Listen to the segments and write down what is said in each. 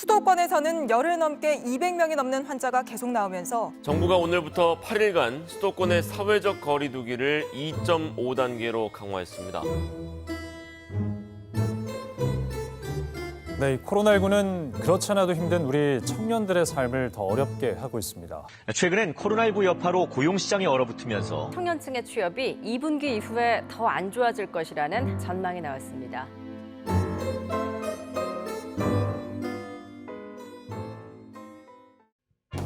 수도권에서는 열흘 넘게 200명이 넘는 환자가 계속 나오면서 정부가 오늘부터 8일간 수도권의 사회적 거리 두기를 2.5단계로 강화했습니다. 네, 코로나19는 그렇지 않아도 힘든 우리 청년들의 삶을 더 어렵게 하고 있습니다. 최근엔 코로나19 여파로 고용시장이 얼어붙으면서 청년층의 취업이 2분기 이후에 더 안 좋아질 것이라는 전망이 나왔습니다.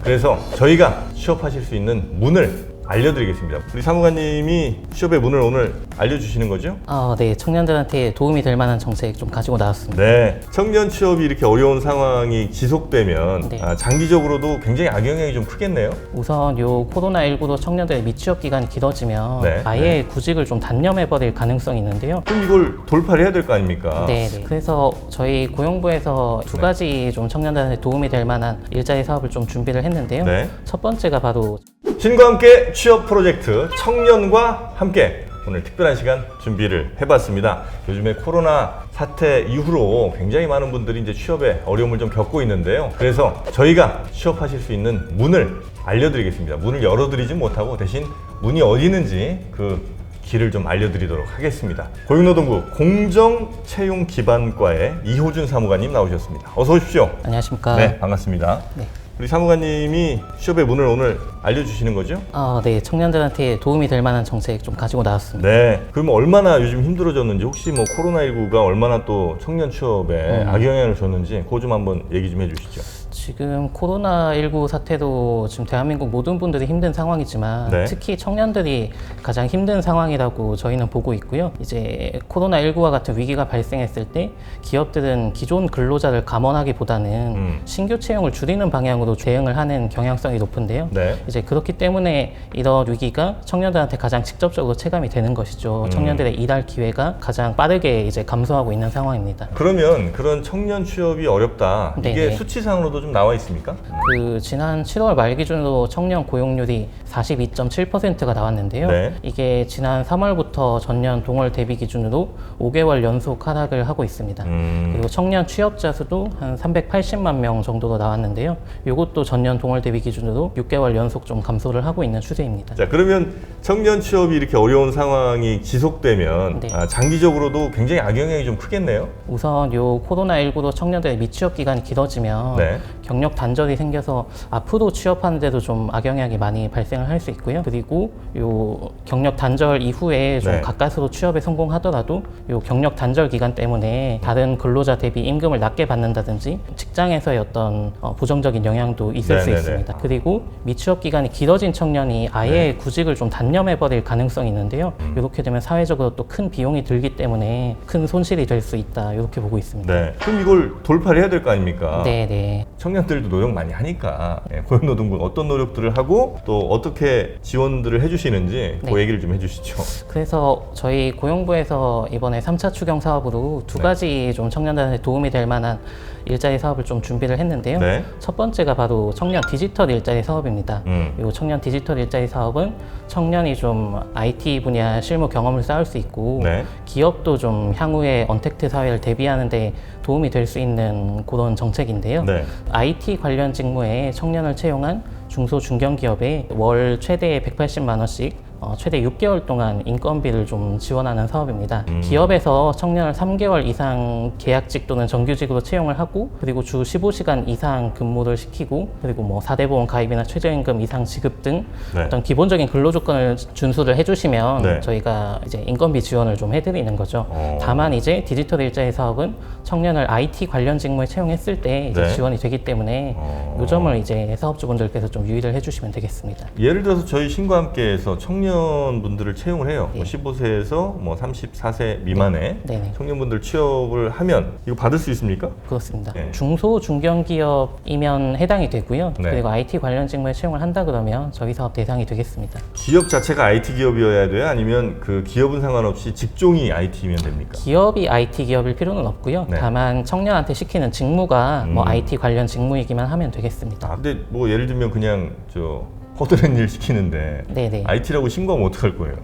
그래서 저희가 취업하실 수 있는 문을 알려드리겠습니다. 우리 사무관님이 취업의 문을 오늘 알려주시는 거죠? 네, 청년들한테 도움이 될 만한 정책 좀 가지고 나왔습니다. 네, 청년 취업이 이렇게 어려운 상황이 지속되면 네. 장기적으로도 굉장히 악영향이 좀 크겠네요. 우선 요 코로나19로 청년들의 미취업 기간이 길어지면 네. 아예 구직을 좀 단념해버릴 가능성이 있는데요. 그럼 이걸 돌파를 해야 될 거 아닙니까? 네. 그래서 저희 고용부에서 두 가지 좀 청년들한테 도움이 될 만한 일자리 사업을 좀 준비를 했는데요. 네. 첫 번째가 바로 신과 함께 취업 프로젝트 청년과 함께 오늘 특별한 시간 준비를 해봤습니다. 요즘에 코로나 사태 이후로 굉장히 많은 분들이 이제 취업에 어려움을 좀 겪고 있는데요. 그래서 저희가 취업하실 수 있는 문을 알려드리겠습니다. 문을 열어드리지 못하고 대신 문이 어디 있는지 그 길을 좀 알려드리도록 하겠습니다. 고용노동부 공정채용기반과의 이호준 사무관님 나오셨습니다. 어서 오십시오. 안녕하십니까? 네, 반갑습니다. 네. 우리 사무관님이 취업의 문을 오늘 알려주시는 거죠? 네, 청년들한테 도움이 될 만한 정책 좀 가지고 나왔습니다. 네. 그러면 얼마나 요즘 힘들어졌는지 혹시 뭐 코로나19가 얼마나 또 청년 취업에 악영향을 줬는지 그거 좀 한번 얘기 좀 해주시죠. 지금 코로나19 사태도 지금 대한민국 모든 분들이 힘든 상황이지만 네. 특히 청년들이 가장 힘든 상황이라고 저희는 보고 있고요. 이제 코로나19와 같은 위기가 발생했을 때 기업들은 기존 근로자를 감원하기보다는 신규 채용을 줄이는 방향으로 대응을 하는 경향성이 높은데요. 네. 이제 그렇기 때문에 이런 위기가 청년들한테 가장 직접적으로 체감이 되는 것이죠. 청년들의 일할 기회가 가장 빠르게 이제 감소하고 있는 상황입니다. 그러면 그런 청년 취업이 어렵다. 이게 네네. 수치상으로도 좀 나와 있습니까? 그 지난 7월 말 기준으로 청년 고용률이 42.7%가 나왔는데요. 네. 이게 지난 3월부터 전년 동월 대비 기준으로 5개월 연속 하락을 하고 있습니다. 그리고 청년 취업자 수도 한 380만 명 정도로 나왔는데요. 이것도 전년 동월 대비 기준으로 6개월 연속 좀 감소를 하고 있는 추세입니다. 자, 그러면 청년 취업이 이렇게 어려운 상황이 지속되면 네. 장기적으로도 굉장히 악영향이 좀 크겠네요. 우선 요 코로나19로 청년들의 미취업 기간이 길어지면 네. 경력 단절이 생겨서 앞으로 취업하는 데도 좀 악영향이 많이 발생을 할 수 있고요. 그리고 요 경력 단절 이후에 좀 네. 가까스로 취업에 성공하더라도 요 경력 단절 기간 때문에 다른 근로자 대비 임금을 낮게 받는다든지 직장에서의 어떤 부정적인 영향도 있을 수 네네네. 있습니다. 그리고 미취업 기간이 길어진 청년이 아예 구직을 좀 단념해버릴 가능성이 있는데요. 이렇게 되면 사회적으로 또 큰 비용이 들기 때문에 큰 손실이 될 수 있다. 이렇게 보고 있습니다. 네. 그럼 이걸 돌파를 해야 될 거 아닙니까? 네. 청년들도 노력 많이 하니까 고용노동부가 어떤 노력들을 하고 또 어떻게 지원들을 해주시는지 그 네. 얘기를 좀 해주시죠. 그래서 저희 고용부에서 이번에 3차 추경 사업으로 두 가지 좀 청년들한테 도움이 될 만한 일자리 사업을 좀 준비를 했는데요. 네. 첫 번째가 바로 청년 디지털 일자리 사업입니다. 이 청년 디지털 일자리 사업은 청년이 좀 IT 분야 실무 경험을 쌓을 수 있고 네. 기업도 좀 향후에 언택트 사회를 대비하는 데 도움이 될 수 있는 그런 정책인데요. 네. IT 관련 직무에 청년을 채용한 중소 중견기업에 월 최대 180만 원씩 최대 6개월 동안 인건비를 좀 지원하는 사업입니다. 기업에서 청년을 3개월 이상 계약직 또는 정규직으로 채용을 하고 그리고 주 15시간 이상 근무를 시키고 그리고 뭐 4대 보험 가입이나 최저임금 이상 지급 등 네. 어떤 기본적인 근로조건을 준수를 해주시면 네. 저희가 이제 인건비 지원을 좀 해드리는 거죠. 다만 이제 디지털 일자리 사업은 청년을 IT 관련 직무에 채용했을 때 이제 네. 지원이 되기 때문에 이 점을 이제 사업주분들께서 좀 유의를 해주시면 되겠습니다. 예를 들어서 저희 신과 함께해서 청년분들을 채용을 해요. 네. 뭐 15세에서 뭐 34세 미만의 네네. 청년분들 취업을 하면 이거 받을 수 있습니까? 그렇습니다. 네. 중소 중견기업이면 해당이 되고요. 네. 그리고 IT 관련 직무에 채용을 한다 그러면 저희 사업 대상이 되겠습니다. 기업 자체가 IT 기업이어야 돼요? 아니면 그 기업은 상관없이 직종이 IT면 됩니까? 기업이 IT 기업일 필요는 없고요. 네. 다만 청년한테 시키는 직무가 뭐 IT 관련 직무이기만 하면 되겠습니다. 근데 뭐 예를 들면 그냥 저 허드렛 일 시키는데 네네. IT라고 신고하면 어떡할 거예요?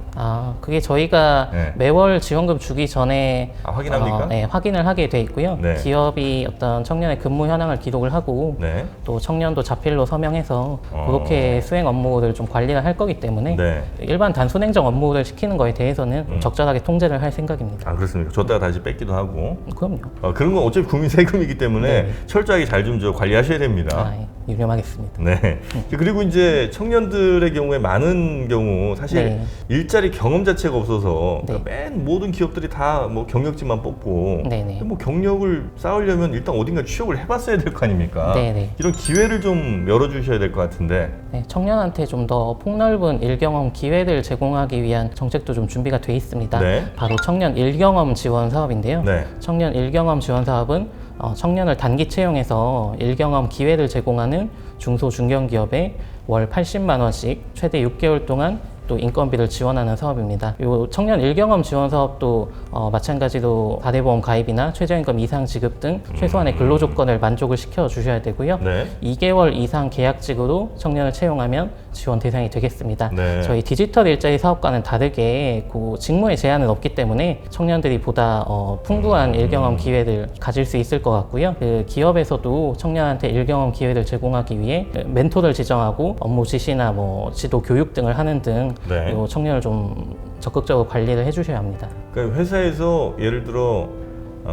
그게 저희가 네. 매월 지원금 주기 전에 확인합니까? 네, 확인을 하게 돼 있고요. 네. 기업이 어떤 청년의 근무 현황을 기록을 하고 네. 또 청년도 자필로 서명해서 그렇게 수행 업무를 좀 관리를 할 거기 때문에 네. 일반 단순 행정 업무를 시키는 거에 대해서는 적절하게 통제를 할 생각입니다. 그렇습니까? 줬다가 다시 뺏기도 하고. 그럼요. 그런 건 어차피 국민 세금이기 때문에 네. 철저하게 잘 좀 관리하셔야 됩니다. 유념하겠습니다. 네. 그리고 이제 청년들의 경우에 많은 경우 사실 네. 일자리 경험 자체가 없어서 네. 그러니까 맨 모든 기업들이 다 뭐 경력직만 뽑고 네네. 근데 뭐 경력을 쌓으려면 일단 어딘가 취업을 해봤어야 될 거 아닙니까? 네네. 이런 기회를 좀 열어주셔야 될 것 같은데. 네, 청년한테 좀 더 폭넓은 일경험 기회를 제공하기 위한 정책도 좀 준비가 돼 있습니다. 네. 바로 청년 일경험 지원 사업인데요. 네. 청년 일경험 지원 사업은 청년을 단기 채용해서 일경험 기회를 제공하는 중소 중견기업에 월 80만 원씩 최대 6개월 동안 또 인건비를 지원하는 사업입니다. 이 청년 일경험 지원 사업도 마찬가지로 다대보험 가입이나 최저임금 이상 지급 등 최소한의 근로 조건을 만족을 시켜 주셔야 되고요. 네. 2개월 이상 계약직으로 청년을 채용하면 지원 대상이 되겠습니다. 네. 저희 디지털 일자리 사업과는 다르게 그 직무의 제한은 없기 때문에 청년들이 보다 풍부한 일경험 기회를 가질 수 있을 것 같고요. 그 기업에서도 청년한테 일경험 기회를 제공하기 위해 멘토를 지정하고 업무 지시나 뭐 지도 교육 등을 하는 등 네. 요 청년을 좀 적극적으로 관리를 해주셔야 합니다. 그러니까 회사에서 예를 들어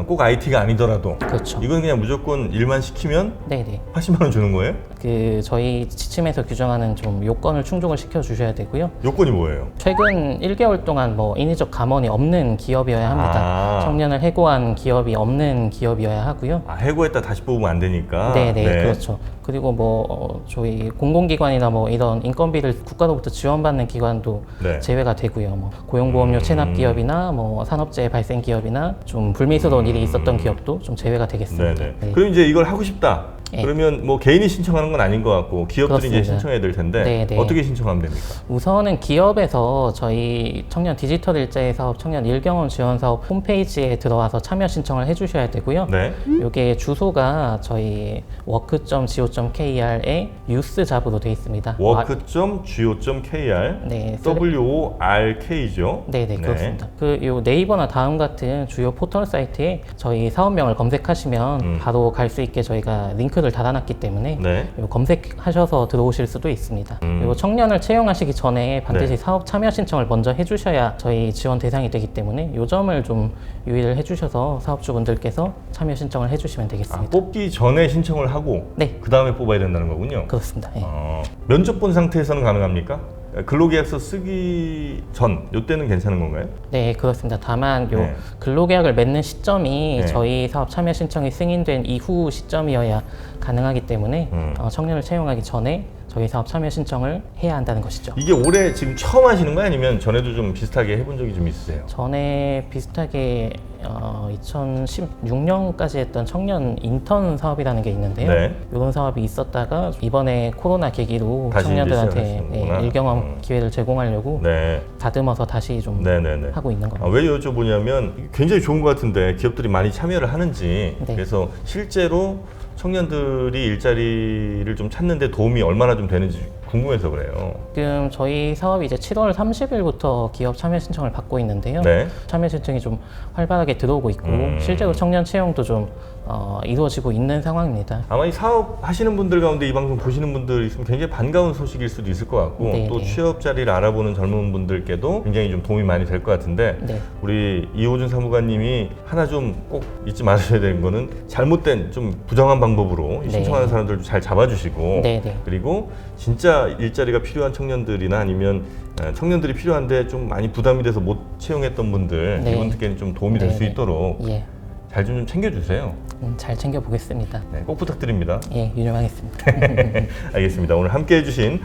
꼭 IT가 아니더라도 그렇죠. 이건 그냥 무조건 일만 시키면 네네. 80만 원 주는 거예요? 그 저희 지침에서 규정하는 좀 요건을 충족을 시켜 주셔야 되고요. 요건이 뭐예요? 최근 1개월 동안 뭐 인위적 감원이 없는 기업이어야 합니다. 청년을 해고한 기업이 없는 기업이어야 하고요. 해고했다 다시 뽑으면 안 되니까. 네네, 그렇죠. 그리고 뭐 저희 공공기관이나 뭐 이런 인건비를 국가로부터 지원받는 기관도 네. 제외가 되고요. 뭐 고용보험료 체납 기업이나 뭐 산업재해 발생 기업이나 좀 불미스러운 일이 있었던 기업도 좀 제외가 되겠습니다. 네네. 네. 그럼 이제 이걸 하고 싶다. 네. 그러면 뭐 개인이 신청하는 건 아닌 것 같고 기업들이 이제 그렇습니다. 신청해야 될 텐데 네네. 어떻게 신청하면 됩니까? 우선은 기업에서 저희 청년 디지털 일자리 사업, 청년 일경험 지원 사업 홈페이지에 들어와서 참여 신청을 해주셔야 되고요. 네. 이게 주소가 저희 work.go.kr의 뉴스 잡으로 되어 있습니다. work.go.kr 네, WORK죠? 네네, 그렇습니다. 요 네이버나 다음 같은 주요 포털 사이트에 저희 사업명을 검색하시면 바로 갈 수 있게 저희가 링크를 달아놨기 때문에 네. 요 검색하셔서 들어오실 수도 있습니다. 그리고 청년을 채용하시기 전에 반드시 네. 사업 참여 신청을 먼저 해주셔야 저희 지원 대상이 되기 때문에 요 점을 좀 유의를 해주셔서 사업주분들께서 참여 신청을 해주시면 되겠습니다. 뽑기 전에 신청을 하고 네. 그 다음에 뽑아야 된다는 거군요. 그렇습니다. 예. 면접 본 상태에서는 가능합니까? 근로계약서 쓰기 전 이때는 괜찮은 건가요? 네, 그렇습니다. 다만 요 네. 근로계약을 맺는 시점이 네. 저희 사업 참여 신청이 승인된 이후 시점이어야 가능하기 때문에 청년을 채용하기 전에 저희 사업 참여 신청을 해야 한다는 것이죠. 이게 올해 지금 처음 하시는 거예요? 아니면 전에도 좀 비슷하게 해본 적이 좀 있으세요? 전에 비슷하게 2016년까지 했던 청년 인턴 사업이라는 게 있는데요. 네. 이런 사업이 있었다가 이번에 코로나 계기로 다시 청년들한테 이제 시작하시는구나. 일경험 기회를 제공하려고 네. 다듬어서 다시 좀 네네네. 하고 있는 겁니다. 왜 여쭤보냐면 굉장히 좋은 것 같은데 기업들이 많이 참여를 하는지 네. 그래서 실제로 청년들이 일자리를 좀 찾는데 도움이 얼마나 좀 되는지 궁금해서 그래요. 지금 저희 사업이 이제 7월 30일부터 기업 참여 신청을 받고 있는데요. 네. 참여 신청이 좀 활발하게 들어오고 있고 실제로 청년 채용도 좀 이루어지고 있는 상황입니다. 아마 이 사업 하시는 분들 가운데 이 방송 보시는 분들 있으면 굉장히 반가운 소식일 수도 있을 것 같고 네, 또 네. 취업 자리를 알아보는 젊은 분들께도 굉장히 좀 도움이 많이 될 것 같은데 네. 우리 이호준 사무관님이 하나 좀 꼭 잊지 마셔야 되는 거는 잘못된 좀 부정한 방법으로 네. 신청하는 사람들 잘 잡아주시고 네, 네. 그리고 진짜 일자리가 필요한 청년들이나 아니면 청년들이 필요한데 좀 많이 부담이 돼서 못 채용했던 분들 네. 이분들께는 좀 도움이 될 수 네, 네. 있도록 예, 잘 좀 챙겨주세요. 잘 챙겨보겠습니다. 네, 꼭 부탁드립니다. 예, 유념하겠습니다. 알겠습니다. 오늘 함께해 주신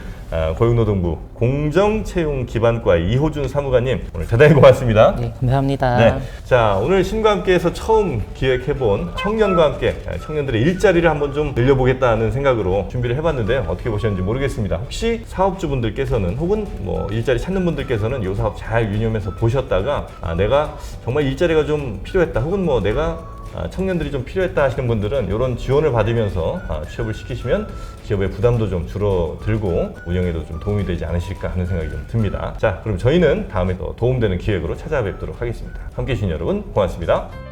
고용노동부 공정채용기반과 이호준 사무관님 오늘 대단히 고맙습니다. 네, 감사합니다. 네, 자 오늘 신과 함께해서 처음 기획해본 청년과 함께 청년들의 일자리를 한번 좀 늘려보겠다는 생각으로 준비를 해봤는데요. 어떻게 보셨는지 모르겠습니다. 혹시 사업주분들께서는 혹은 뭐 일자리 찾는 분들께서는 이 사업 잘 유념해서 보셨다가 내가 정말 일자리가 좀 필요했다 혹은 뭐 내가 청년들이 좀 필요했다 하시는 분들은 이런 지원을 받으면서 취업을 시키시면 기업의 부담도 좀 줄어들고 운영에도 좀 도움이 되지 않으실까 하는 생각이 좀 듭니다. 자, 그럼 저희는 다음에 또 도움되는 기획으로 찾아뵙도록 하겠습니다. 함께해 주신 여러분 고맙습니다.